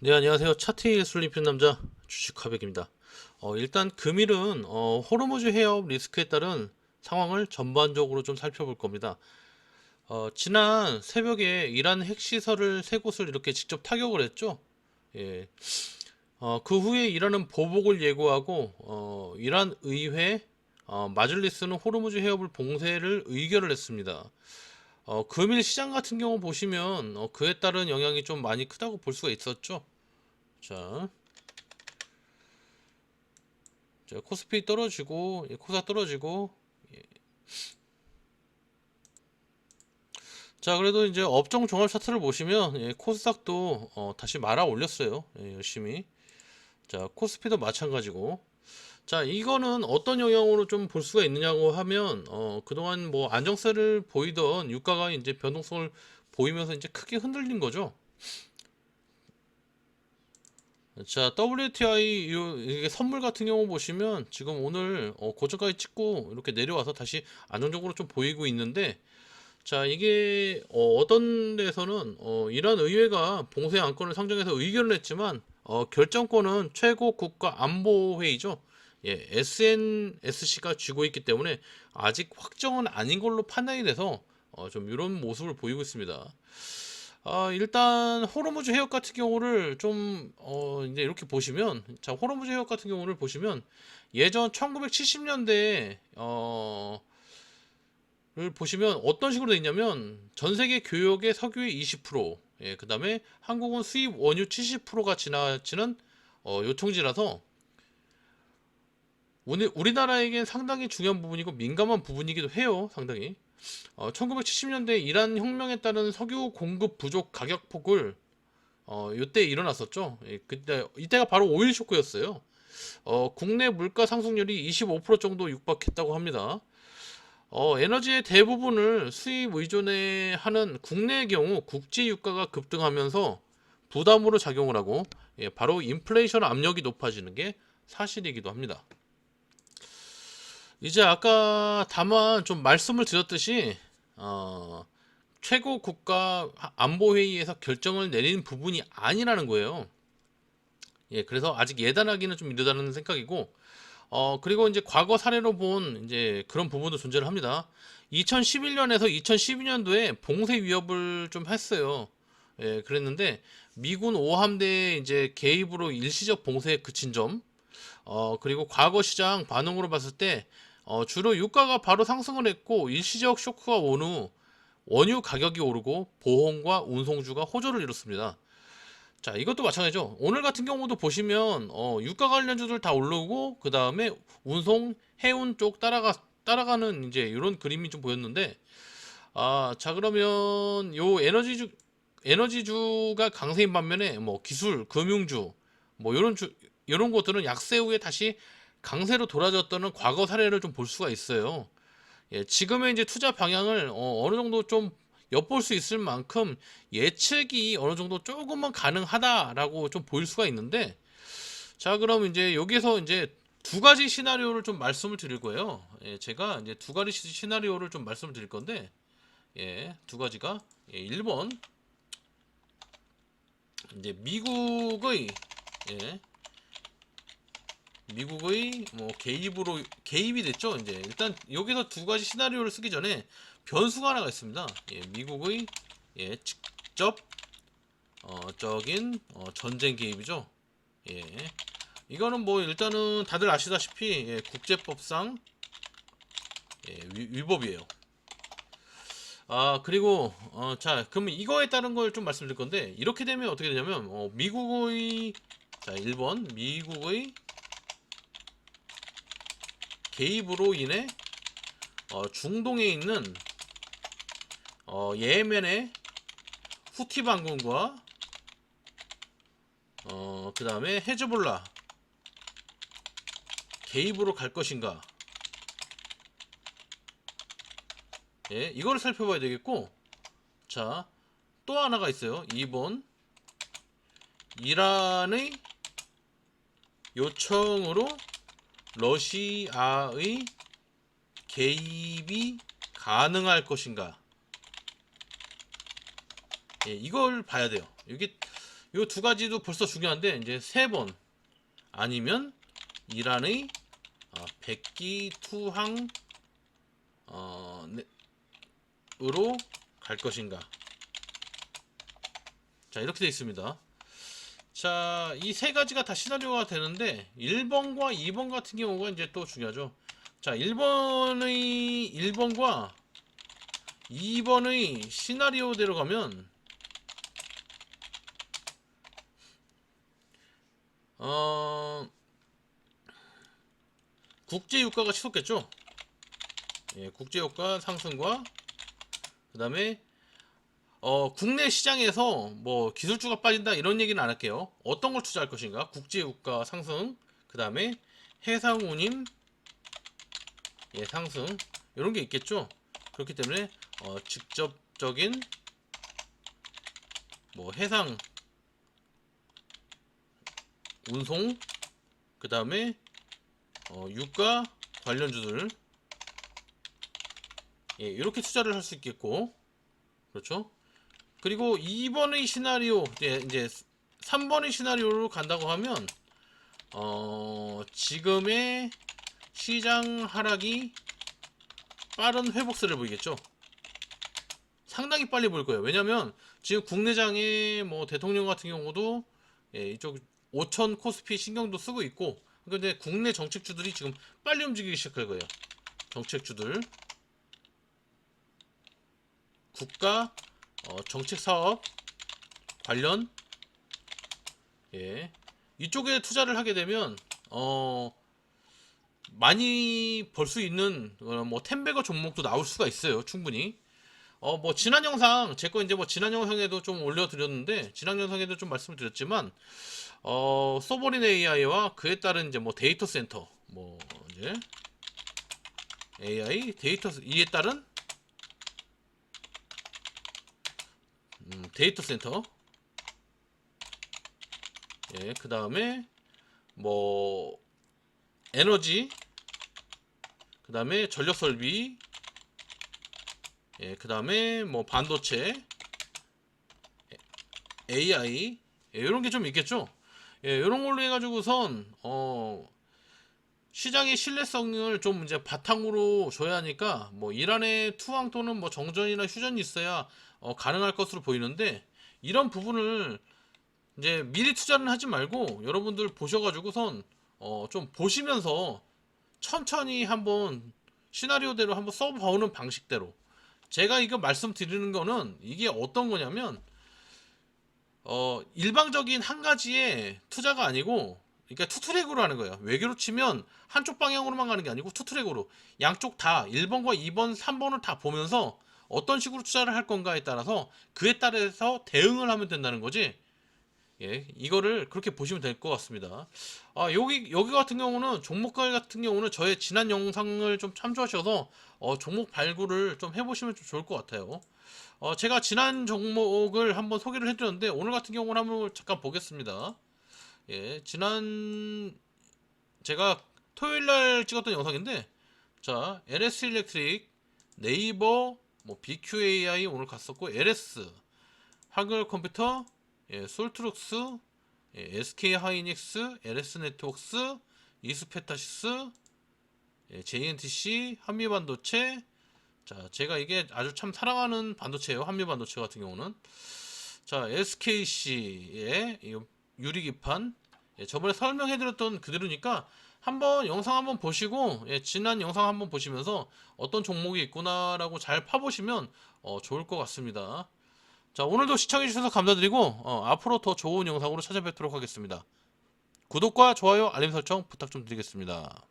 네, 안녕하세요. 차트의 술림 남자 주식화백입니다. 일단 금일은 호르무즈 해협 리스크에 따른 상황을 전반적으로 좀 살펴볼 겁니다. 지난 새벽에 이란 핵시설을 세 곳을 이렇게 직접 타격을 했죠. 예. 그 후에 이란은 보복을 예고하고 이란 의회 마즐리스는 호르무즈 해협을 봉쇄를 의결을 했습니다. 금일 시장 같은 경우 보시면 그에 따른 영향이 좀 많이 크다고 볼 수가 있었죠. 자, 코스피 떨어지고 코사 떨어지고. 자, 그래도 이제 업종 종합 차트를 보시면 코스닥도 다시 말아 올렸어요. 열심히. 자, 코스피도 마찬가지고. 자, 이거는 어떤 영향으로 좀 볼 수가 있느냐고 하면 그동안 뭐 안정세를 보이던 유가가 이제 변동성을 보이면서 이제 크게 흔들린 거죠. 자, WTI 이게 선물 같은 경우 보시면 지금 오늘 고점까지 찍고 이렇게 내려와서 다시 안정적으로 좀 보이고 있는데, 자, 이게 떤 데서는 이란 의회가 봉쇄 안건을 상정해서 의결을 했지만 결정권은 최고 국가 안보 회의죠. 예, SNSC가 쥐고 있기 때문에 아직 확정은 아닌 걸로 판단이 돼서 좀 이런 모습을 보이고 있습니다. 일단 호르무즈 해협 같은 경우를 좀 이제 이렇게 보시면, 자, 호르무즈 해협 같은 경우를 보시면 예전 1970년대에 를 보시면 어떤 식으로 돼 있냐면 전 세계 교역의 석유의 20%, 예, 그다음에 한국은 수입 원유 70%가 지나치는 요통지라서 우리나라에겐 상당히 중요한 부분이고 민감한 부분이기도 해요. 상당히 1970년대 이란 혁명에 따른 석유 공급 부족 가격 폭을 이때 일어났었죠. 예, 그때 이때가 바로 오일 쇼크였어요. 국내 물가 상승률이 25% 정도 육박했다고 합니다. 에너지의 대부분을 수입 의존에 하는 국내의 경우 국제 유가가 급등하면서 부담으로 작용을 하고, 예, 바로 인플레이션 압력이 높아지는 게 사실이기도 합니다. 이제 아까 다만 좀 말씀을 드렸듯이 최고 국가 안보 회의에서 결정을 내린 부분이 아니라는 거예요. 예, 그래서 아직 예단하기는 좀 이르다는 생각이고, 그리고 이제 과거 사례로 본 이제 그런 부분도 존재를 합니다. 2011년에서 2012년도에 봉쇄 위협을 좀 했어요. 예, 그랬는데 미군 5함대 이제 개입으로 일시적 봉쇄에 그친 점, 그리고 과거 시장 반응으로 봤을 때 주로 유가가 바로 상승을 했고 일시적 쇼크가 온 후 원유 가격이 오르고 보험과 운송주가 호조를 이뤘습니다. 자, 이것도 마찬가지죠. 오늘 같은 경우도 보시면 유가 관련주들 다 오르고 그 다음에 운송, 해운 쪽 따라가는 이제 이런 그림이 좀 보였는데, 자, 그러면 요 에너지주가 강세인 반면에 뭐 기술, 금융주 뭐 요런 것들은 약세 후에 다시 강세로 돌아졌다는 과거 사례를 좀 볼 수가 있어요. 예, 지금의 이제 투자 방향을 어느 정도 좀 엿볼 수 있을 만큼 예측이 어느 정도 조금은 가능하다라고 좀 보일 수가 있는데, 자, 그럼 이제 여기서 이제 두 가지 시나리오를 좀 말씀을 드릴 거예요. 예, 제가 이제 두 가지 시나리오를 좀 말씀을 드릴 건데, 예, 두 가지가, 예, 1번 이제 예, 미국의 뭐 개입이 됐죠. 이제 일단 여기서 두 가지 시나리오를 쓰기 전에 변수가 하나가 있습니다. 예, 미국의, 예, 직접 적인 전쟁 개입이죠. 예, 이거는 뭐 일단은 다들 아시다시피, 예, 국제법상, 예, 위법이에요. 그리고 자, 그러면 이거에 따른 걸 좀 말씀드릴 건데, 이렇게 되면 어떻게 되냐면 미국의, 자, 1번 미국의 개입으로 인해 중동에 있는 예멘의 후티 반군과 그 다음에 헤즈볼라 개입으로 갈 것인가, 예, 이거를 살펴봐야 되겠고, 자, 또 하나가 있어요. 2번 이란의 요청으로 러시아의 개입이 가능할 것인가, 예, 이걸 봐야 돼요. 요 두 가지도 벌써 중요한데 이제 3번 아니면 이란의 백기 투항 으로 갈 것인가. 자, 이렇게 되어 있습니다. 자, 이 세 가지가 다 시나리오가 되는데 1번과 2번 같은 경우가 이제 또 중요하죠. 자, 1번과 2번의 시나리오대로 가면 국제유가가 치솟겠죠. 예, 국제유가 상승과 그 다음에 국내 시장에서 뭐 기술주가 빠진다 이런 얘기는 안 할게요. 어떤 걸 투자할 것인가? 국제유가 상승, 그 다음에 해상운임 상승 이런 게 있겠죠. 그렇기 때문에 직접적인 뭐 해상 운송, 그 다음에 유가 관련주들 이렇게 투자를 할 수 있겠고, 그렇죠. 그리고 2번의 시나리오, 이제 3번의 시나리오로 간다고 하면 지금의 시장 하락이 빠른 회복세를 보이겠죠. 상당히 빨리 보일 거예요. 왜냐면 지금 국내장의 뭐 대통령 같은 경우도 이쪽 5천 코스피 신경도 쓰고 있고, 근데 국내 정책주들이 지금 빨리 움직이기 시작할 거예요. 정책주들, 국가 정책 사업 관련 이쪽에 투자를 하게 되면 많이 벌 수 있는 뭐 텐베거 종목도 나올 수가 있어요. 충분히. 뭐 지난 영상 제 거 이제 뭐 지난 영상에도 좀 올려드렸는데, 지난 영상에도 좀 말씀을 드렸지만 소버린 AI와 그에 따른 이제 뭐 데이터 센터, 뭐 이제 AI 데이터 이에 따른 데이터 센터, 그 다음에 뭐 에너지, 그 다음에 전력 설비, 그 다음에 뭐 반도체, AI, 이런 게 좀 있겠죠. 이런 걸로 해가지고선 시장의 신뢰성을 좀 이제 바탕으로 줘야 하니까, 뭐 이란의 투항 또는 뭐 정전이나 휴전이 있어야 가능할 것으로 보이는데, 이런 부분을 이제 미리 투자는 하지 말고 여러분들 보셔가지고선 좀 보시면서 천천히 한번 시나리오대로 한번 써보는 방식대로, 제가 이거 말씀드리는 거는 이게 어떤 거냐면 일방적인 한 가지의 투자가 아니고, 그러니까 투트랙으로 하는 거예요. 외교로 치면 한쪽 방향으로만 가는 게 아니고 투트랙으로 양쪽 다 1번과 2번, 3번을 다 보면서 어떤 식으로 투자를 할 건가에 따라서 그에 따라서 대응을 하면 된다는 거지. 이거를 그렇게 보시면 될 것 같습니다. 여기 같은 경우는 종목별 같은 경우는 저의 지난 영상을 좀 참조하셔서 종목 발굴을 좀 해보시면 좀 좋을 것 같아요. 제가 지난 종목을 한번 소개를 해드렸는데, 오늘 같은 경우는 한번 잠깐 보겠습니다. 지난 제가 토요일날 찍었던 영상인데, 자, LS 일렉트릭, 네이버, 뭐 BQAI 오늘 갔었고, LS, 한글 컴퓨터, 솔트룩스, SK 하이닉스, LS 네트워크스, 이스페타시스, JNTC, 한미반도체. 자, 제가 이게 아주 참 사랑하는 반도체예요. 한미반도체 같은 경우는. 자, SKC의 유리기판. 저번에 설명해드렸던 그대로니까 한번 영상 한번 보시고, 지난 영상 한번 보시면서 어떤 종목이 있구나라고 잘 파보시면 좋을 것 같습니다. 자, 오늘도 시청해주셔서 감사드리고 앞으로 더 좋은 영상으로 찾아뵙도록 하겠습니다. 구독과 좋아요, 알림 설정 부탁 좀 드리겠습니다.